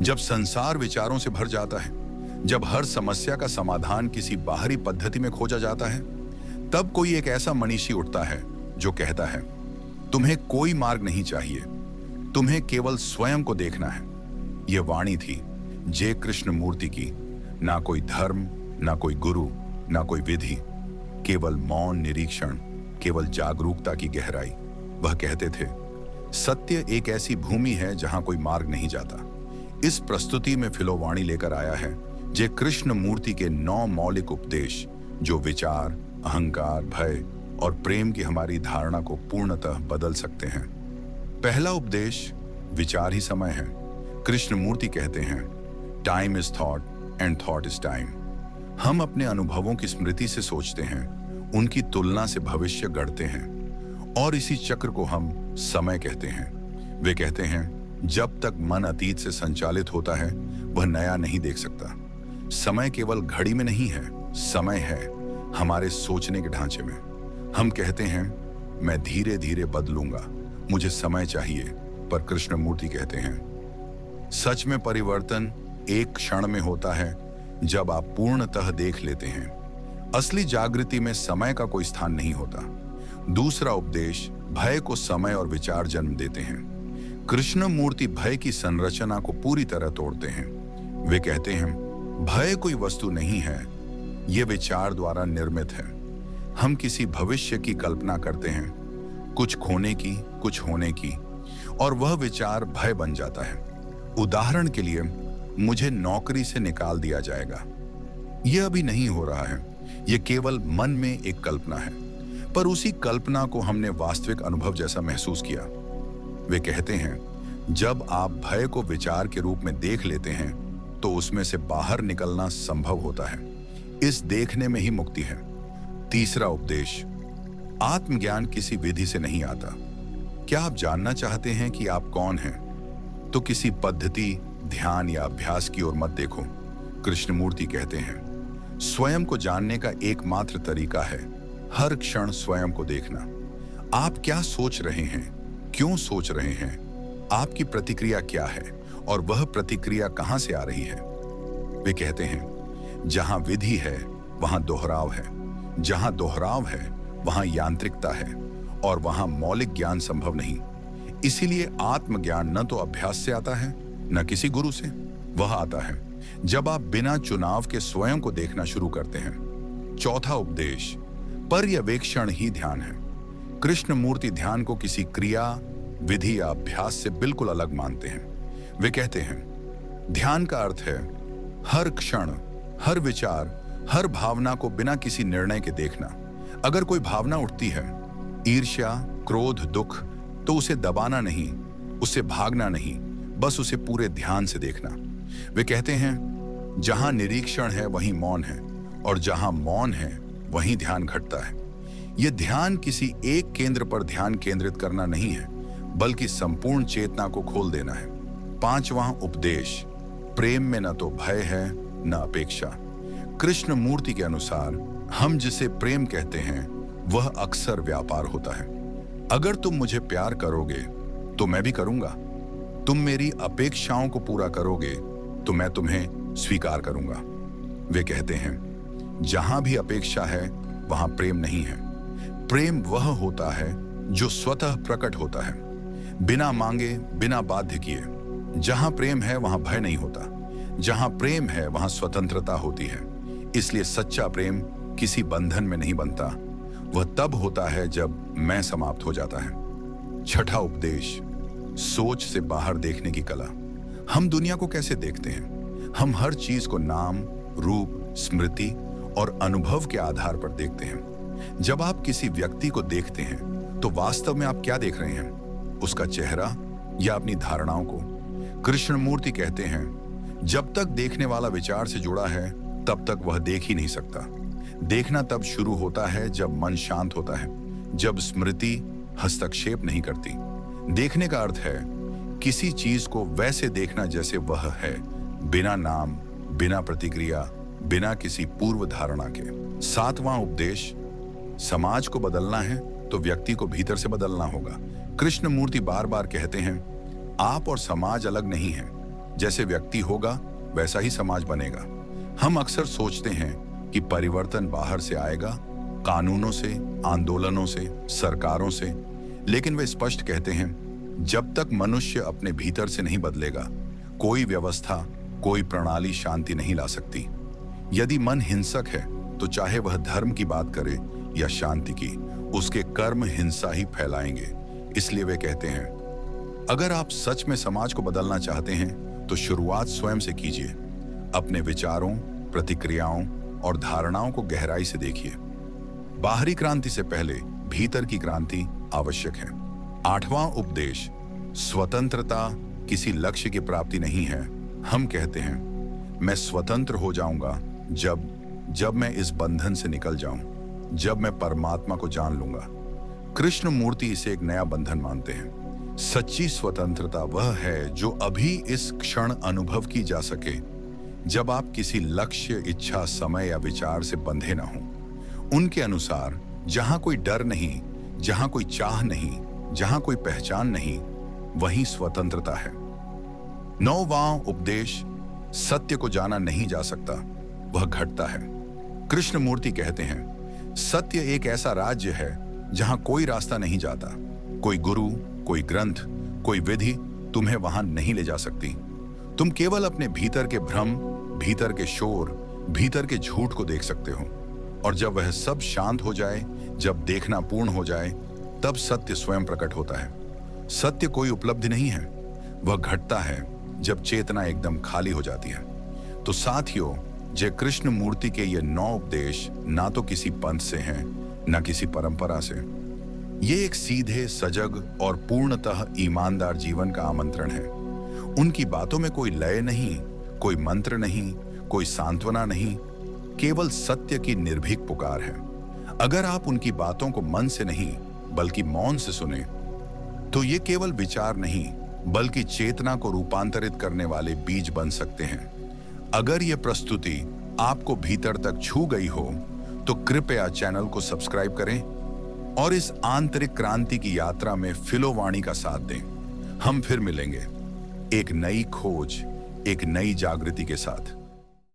जब संसार विचारों से भर जाता है, जब हर समस्या का समाधान किसी बाहरी पद्धति में खोजा जाता है, तब कोई एक ऐसा मनीषी उठता है जो कहता है, तुम्हें कोई मार्ग नहीं चाहिए, तुम्हें केवल स्वयं को देखना है। यह वाणी थी जे कृष्ण मूर्ति की। ना कोई धर्म, ना कोई गुरु, ना कोई विधि, केवल मौन निरीक्षण, केवल जागरूकता की गहराई। वह कहते थे, सत्य एक ऐसी भूमि है जहां कोई मार्ग नहीं जाता। इस प्रस्तुति में फिलोवाणी लेकर आया है जे कृष्ण मूर्ति के 9 मौलिक उपदेश, जो विचार, अहंकार, भय और प्रेम की हमारी धारणा को पूर्णतः बदल सकते हैं। पहला उपदेश, विचार ही समय है। कृष्ण मूर्ति कहते हैं, time is thought and thought is time. हम अपने अनुभवों की स्मृति से सोचते हैं, उनकी तुलना से भविष्य गढ़ते हैं और इसी चक्र को हम समय कहते हैं। वे कहते हैं, जब तक मन अतीत से संचालित होता है वह नया नहीं देख सकता। समय केवल घड़ी में नहीं है, समय है हमारे सोचने के ढांचे में। हम कहते हैं, मैं धीरे धीरे बदलूंगा, मुझे समय चाहिए, पर कृष्ण मूर्ति कहते हैं, सच में परिवर्तन एक क्षण में होता है जब आप पूर्णतः देख लेते हैं। असली जागृति में समय का कोई स्थान नहीं होता। दूसरा उपदेश, भय को समय और विचार जन्म देते हैं। कृष्ण मूर्ति भय की संरचना को पूरी तरह तोड़ते हैं। वे कहते हैं, भय कोई वस्तु नहीं है, यह विचार द्वारा निर्मित है। हम किसी भविष्य की कल्पना करते हैं, कुछ खोने की, कुछ होने की, और वह विचार भय बन जाता है। उदाहरण के लिए, मुझे नौकरी से निकाल दिया जाएगा। यह अभी नहीं हो रहा है, यह केवल मन में एक कल्पना है, पर उसी कल्पना को हमने वास्तविक अनुभव जैसा महसूस किया। वे कहते हैं, जब आप भय को विचार के रूप में देख लेते हैं तो उसमें से बाहर निकलना संभव होता है। इस देखने में ही मुक्ति है। तीसरा उपदेश, आत्मज्ञान किसी विधि से नहीं आता। क्या आप जानना चाहते हैं कि आप कौन हैं? तो किसी पद्धति, ध्यान या अभ्यास की ओर मत देखो। कृष्णमूर्ति कहते हैं, स्वयं को जानने का एकमात्र तरीका है हर क्षण स्वयं को देखना। आप क्या सोच रहे हैं, क्यों सोच रहे हैं, आपकी प्रतिक्रिया क्या है और वह प्रतिक्रिया कहां से आ रही है? वे कहते हैं, जहां विधि है वहां दोहराव है, जहां दोहराव है वहां यांत्रिकता है और वहां मौलिक ज्ञान संभव नहीं। इसीलिए आत्मज्ञान न तो अभ्यास से आता है, न किसी गुरु से। वह आता है जब आप बिना चुनाव के स्वयं को देखना शुरू करते हैं। चौथा उपदेश, पर्यवेक्षण ही ध्यान है। कृष्ण मूर्ति ध्यान को किसी क्रिया, विधि या अभ्यास से बिल्कुल अलग मानते हैं। वे कहते हैं, ध्यान का अर्थ है हर क्षण, हर विचार, हर भावना को बिना किसी निर्णय के देखना। अगर कोई भावना उठती है, ईर्ष्या, क्रोध, दुख, तो उसे दबाना नहीं, उससे भागना नहीं, बस उसे पूरे ध्यान से देखना। वे कहते हैं, जहां निरीक्षण है वहीं मौन है और जहां मौन है वहीं ध्यान घटता है। यह ध्यान किसी एक केंद्र पर ध्यान केंद्रित करना नहीं है, बल्कि संपूर्ण चेतना को खोल देना है। पांचवां उपदेश, प्रेम में न तो भय है न अपेक्षा। कृष्ण मूर्ति के अनुसार हम जिसे प्रेम कहते हैं वह अक्सर व्यापार होता है। अगर तुम मुझे प्यार करोगे तो मैं भी करूंगा। तुम मेरी अपेक्षाओं को पूरा करोगे तो मैं तुम्हें स्वीकार करूंगा। वे कहते हैं, जहां भी अपेक्षा है वहां प्रेम नहीं है। प्रेम वह होता है जो स्वतः प्रकट होता है, बिना मांगे, बिना बाध्य किए। जहां प्रेम है वहां भय नहीं होता, जहां प्रेम है वहां स्वतंत्रता होती है। इसलिए सच्चा प्रेम किसी बंधन में नहीं बनता, वह तब होता है जब मैं समाप्त हो जाता है। छठा उपदेश, सोच से बाहर देखने की कला। हम दुनिया को कैसे देखते हैं? हम हर चीज को नाम, रूप, स्मृति और अनुभव के आधार पर देखते हैं। जब आप किसी व्यक्ति को देखते हैं तो वास्तव में आप क्या देख रहे हैं? उसका चेहरा या अपनी धारणाओं को? कृष्ण मूर्ति कहते हैं, जब तक देखने वाला विचार से जुड़ा है तब तक वह देख ही नहीं सकता। देखना तब शुरू होता है जब मन शांत होता है, जब स्मृति हस्तक्षेप नहीं करती। देखने का अर्थ है किसी चीज को वैसे देखना जैसे वह है, बिना नाम, बिना प्रतिक्रिया, बिना किसी पूर्व धारणा के। सातवां उपदेश, समाज को बदलना है तो व्यक्ति को भीतर से बदलना होगा। कृष्ण मूर्ति बार बार कहते हैं, आप और समाज अलग नहीं है, जैसे व्यक्ति होगा वैसा ही समाज बनेगा। हम अक्सर सोचते हैं कि परिवर्तन बाहर से आएगा, कानूनों से, आंदोलनों से, सरकारों से, लेकिन वे स्पष्ट कहते हैं जब तक मनुष्य अपने भीतर से नहीं बदलेगा, कोई व्यवस्था, कोई प्रणाली शांति नहीं ला सकती। यदि मन हिंसक है तो चाहे वह धर्म की बात करे या शांति की, उसके कर्म हिंसा ही फैलाएंगे। इसलिए वे कहते हैं अगर आप सच में समाज को बदलना चाहते हैं तो शुरुआत स्वयं से कीजिए। अपने विचारों, प्रतिक्रियाओं और धारणाओं को गहराई से देखिए। बाहरी क्रांति से पहले भीतर की क्रांति आवश्यक है। 8वां उपदेश, स्वतंत्रता किसी लक्ष्य की प्राप्ति नहीं है। हम कहते हैं मैं स्वतंत्र हो जाऊंगा जब मैं इस बंधन से निकल जाऊं, जब मैं परमात्मा को जान लूंगा। कृष्ण मूर्ति इसे एक नया बंधन मानते हैं। सच्ची स्वतंत्रता वह है जो अभी इस क्षण अनुभव की जा सके, जब आप किसी लक्ष्य, इच्छा, समय या विचार से बंधे ना हों। उनके अनुसार जहां कोई डर नहीं, जहां कोई चाह नहीं, जहां कोई पहचान नहीं, वहीं स्वतंत्रता है। 9वां उपदेश, सत्य को जाना नहीं जा सकता, वह घटता है। कृष्ण मूर्ति कहते हैं सत्य एक ऐसा राज्य है जहां कोई रास्ता नहीं जाता। कोई गुरु, कोई ग्रंथ, कोई विधि तुम्हें वहां नहीं ले जा सकती। तुम केवल अपने भीतर के भ्रम, भीतर के शोर, भीतर के झूठ को देख सकते हो। और जब वह सब शांत हो जाए, जब देखना पूर्ण हो जाए, तब सत्य स्वयं प्रकट होता है। सत्य कोई उपलब्धि नहीं है, वह घटता है जब चेतना एकदम खाली हो जाती है। तो साथियों, जय कृष्ण मूर्ति के ये 9 उपदेश ना तो किसी पंथ से हैं, ना किसी परंपरा से। ये एक सीधे, सजग और पूर्णतः ईमानदार जीवन का आमंत्रण है। उनकी बातों में कोई लय नहीं, कोई मंत्र नहीं, कोई सांत्वना नहीं, केवल सत्य की निर्भीक पुकार है। अगर आप उनकी बातों को मन से नहीं बल्कि मौन से सुने, तो ये केवल विचार नहीं बल्कि चेतना को रूपांतरित करने वाले बीज बन सकते हैं। अगर ये प्रस्तुति आपको भीतर तक छू गई हो तो कृपया चैनल को सब्सक्राइब करें और इस आंतरिक क्रांति की यात्रा में फिलोवाणी का साथ दें। हम फिर मिलेंगे एक नई खोज, एक नई जागृति के साथ।